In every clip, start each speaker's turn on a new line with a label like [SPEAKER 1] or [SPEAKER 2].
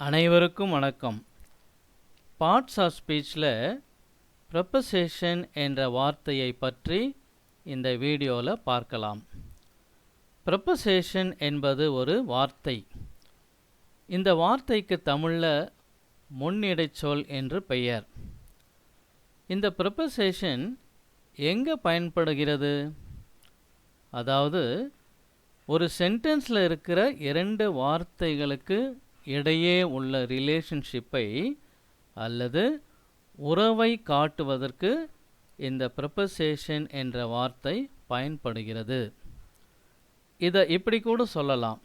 [SPEAKER 1] அனைவருக்கும் வணக்கம். Parts of ஸ்பீச்சில் ப்ரப்பசேஷன் என்ற வார்த்தையை பற்றி இந்த வீடியோவில் பார்க்கலாம். ப்ரப்பசேஷன் என்பது ஒரு வார்த்தை. இந்த வார்த்தைக்கு தமிழில் முன்னிடைச்சொல் என்று பெயர். இந்த ப்ரப்பசேஷன் எங்கே பயன்படுகிறது? அதாவது ஒரு சென்டென்ஸில் இருக்கிற இரண்டு வார்த்தைகளுக்கு இடையே உள்ள ரிலேஷன்ஷிப்பை அல்லது உறவை காட்டுவதற்கு இந்த ப்ரப்பசேஷன் என்ற வார்த்தை பயன்படுகிறது. இதை இப்படி கூட சொல்லலாம்.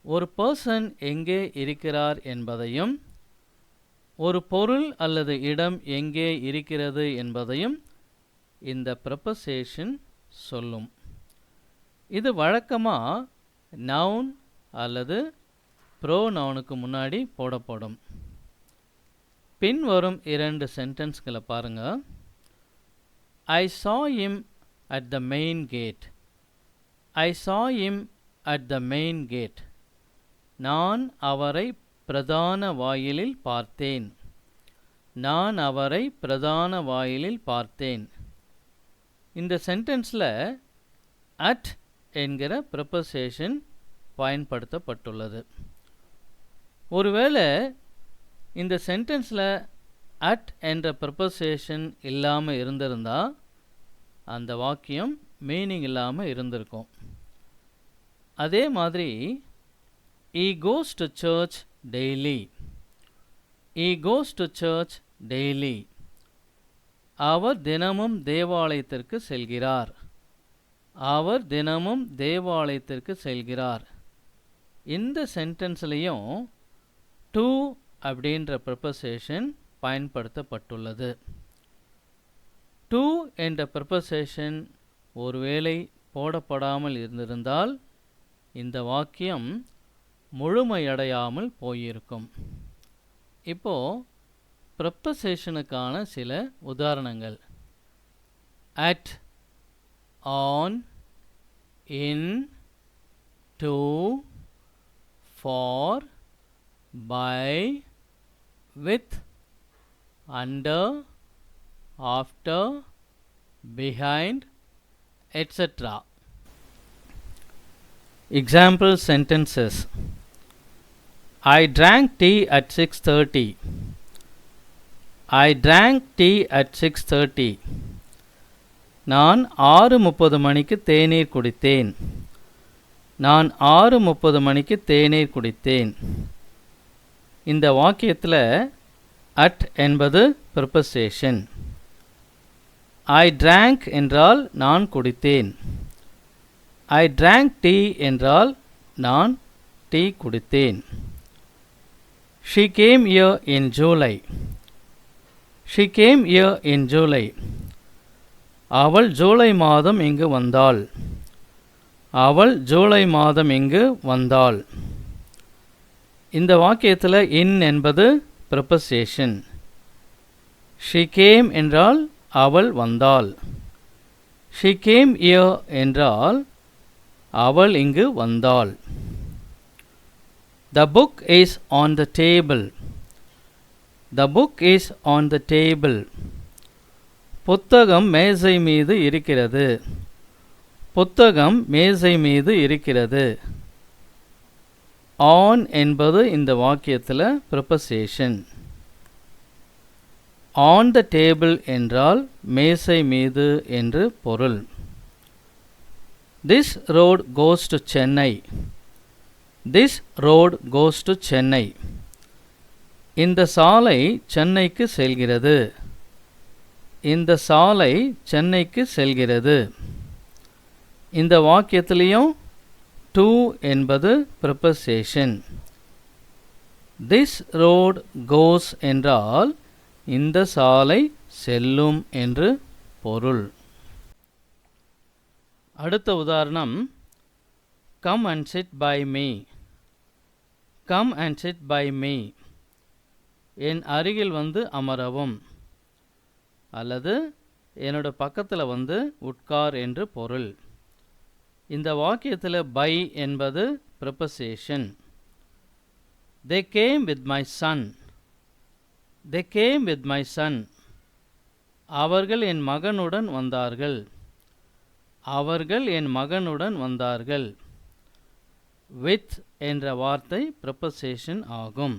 [SPEAKER 1] ஒரு பர்சன் எங்கே இருக்கிறார் என்பதையும் ஒரு பொருள் அல்லது இடம் எங்கே இருக்கிறது என்பதையும் இந்த ப்ரப்பசேஷன் சொல்லும். இது வழக்கமாக நவுன் அல்லது ப்ரோனவுனுக்கு முன்னாடி போடப்படும். பின்வரும் இரண்டு சென்டென்ஸ்களை பாருங்க. I saw him at the main gate. I saw him at the main gate. நான் அவரை பிரதான வாயிலில் பார்த்தேன். நான் அவரை பிரதான வாயிலில் பார்த்தேன். இந்த சென்டென்ஸில் அட் என்கிற ப்ரப்பசேஷன் பயன்படுத்தப்பட்டுள்ளது. ஒருவேளை இந்த சென்டென்ஸில் அட் என்ற ப்ரப்பசேஷன் இல்லாமல் இருந்திருந்தால் அந்த வாக்கியம் மீனிங் இல்லாமல் இருந்திருக்கும். அதே மாதிரி he goes to church daily. He goes to church daily. அவர் தினமும் தேவாலயத்திற்கு செல்கிறார். அவர் தினமும் தேவாலயத்திற்கு செல்கிறார். இந்த சென்டென்ஸ்லையும் டு அப்படின்ற ப்ரப்பசேஷன் பயன்படுத்தப்பட்டுள்ளது. டு என்ற ப்ரப்பசேஷன் ஒருவேளை போடப்படாமல் இருந்திருந்தால் இந்த வாக்கியம் முழுமையடையாமல் போயிருக்கும். இப்போது ப்ரப்பசேஷனுக்கான சில உதாரணங்கள். At, on, in, to, for, by, with, under, after, behind, etc. Example sentences. I drank tea at 6:30. I drank tea at 6:30. நான் 6:30 மணிக்கு தேநீர் குடித்தேன். நான் 6:30 மணிக்கு தேநீர் குடித்தேன். இந்த வாக்கியத்தில் அட் என்பது ப்ரப்பசேஷன். ஐ drank என்றால் நான் குடித்தேன். ஐ drank டீ என்றால் நான் டீ குடித்தேன். she came here in July. she came here in July. அவள் ஜூலை மாதம் இங்கு வந்தாள். அவள் ஜூலை மாதம் இங்கு வந்தாள். இந்த வாக்கியத்தில் இன் என்பது ப்ரப்பசேஷன். she came என்றால் அவள் வந்தாள். she came here என்றால் அவள் இங்கு வந்தாள். the book is on the table. the book is on the table. புத்தகம் மேசை மீது இருக்கிறது. புத்தகம் மேசை மீது இருக்கிறது. ஆன் என்பது இந்த வாக்கியத்தில் ப்ரப்பசேஷன். ஆன் த டேபிள் என்றால் மேசை மீது என்று பொருள். This road goes to Chennai. This road goes to Chennai. இந்த சாலை சென்னைக்கு செல்கிறது. இந்த சாலை சென்னைக்கு செல்கிறது. இந்த வாக்கியத்திலையும் டு என்பது ப்ரப்பசேஷன். திஸ் ரோட் கோஸ் என்றால் இந்த சாலை செல்லும் என்று பொருள். அடுத்த உதாரணம், come and sit by me. Come and sit by me. என் அருகில் வந்து அமரவும் அல்லது என்னோட பக்கத்தில் வந்து உட்கார் என்று பொருள். இந்த வாக்கியத்தில் பை என்பது preposition. They came with my son. They came with my son. அவர்கள் என் மகனுடன் வந்தார்கள். அவர்கள் என் மகனுடன் வந்தார்கள். With என்ற வார்த்தை preposition ஆகும்.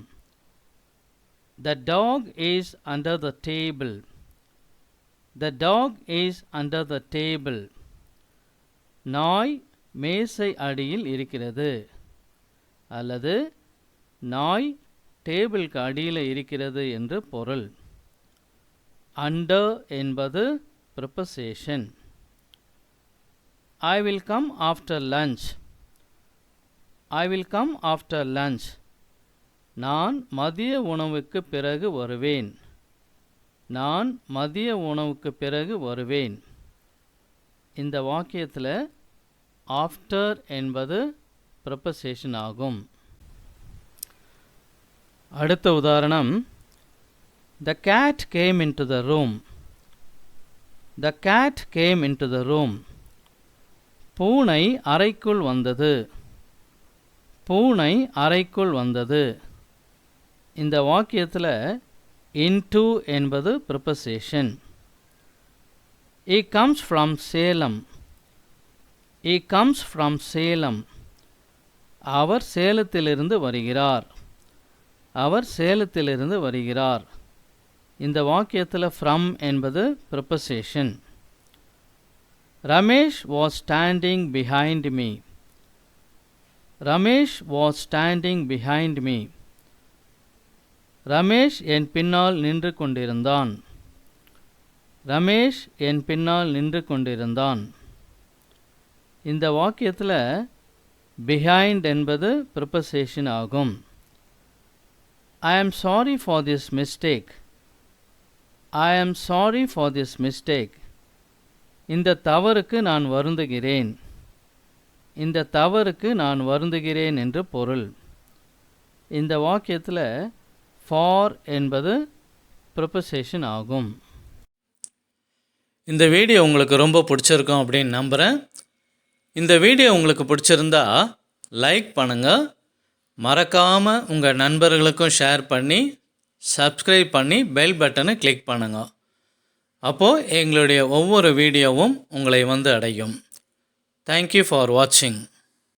[SPEAKER 1] The dog is under the table. The dog is under the table. நாய் மேசை அடியில் இருக்கிறது. அல்லது நாய் டேபிளுக்கு அடியில் இருக்கிறது என்று பொருள். அண்டர் என்பது preposition. I will come after lunch. I will come after lunch. நான் மதிய உணவுக்கு பிறகு வருவேன். நான் மதிய உணவுக்கு பிறகு வருவேன். இந்த வாக்கியத்தில் ஆஃப்டர் என்பது preposition ஆகும். அடுத்த உதாரணம். The cat came into the room. The cat came into the room. பூனை அறைக்குள் வந்தது. பூனை அறைக்குள் வந்தது. இந்த வாக்கியத்தில் into என்பது preposition. He comes from Salem. He comes from Salem. அவர் சேலத்திலிருந்து வருகிறார். அவர் சேலத்திலிருந்து வருகிறார். இந்த வாக்கியத்தில் from என்பது preposition. Ramesh was standing behind me. Ramesh was standing behind me. Ramesh என் பின்னால் நின்று கொண்டிருந்தான். ரமேஷ் என் பின்னால் நின்று கொண்டிருந்தான். இந்த வாக்கியத்தில் behind என்பது preposition ஆகும். I am sorry for this mistake. I am sorry for this mistake. இந்த தவறுக்கு நான் வருந்துகிறேன். இந்த தவறுக்கு நான் வருந்துகிறேன் என்று பொருள். இந்த வாக்கியத்தில் for என்பது preposition ஆகும். இந்த வீடியோ உங்களுக்கு ரொம்ப பிடிச்சிருக்கும் அப்படின்னு நம்புகிறேன். இந்த வீடியோ உங்களுக்கு பிடிச்சிருந்தா லைக் பண்ணுங்கள். மறக்காமல் உங்கள் நண்பர்களுக்கும் ஷேர் பண்ணி சப்ஸ்கிரைப் பண்ணி பெல் பட்டனை கிளிக் பண்ணுங்கள். அப்போது எங்களுடைய ஒவ்வொரு வீடியோவும் உங்களை வந்து அடையும். தேங்க்யூ ஃபார் வாட்சிங்.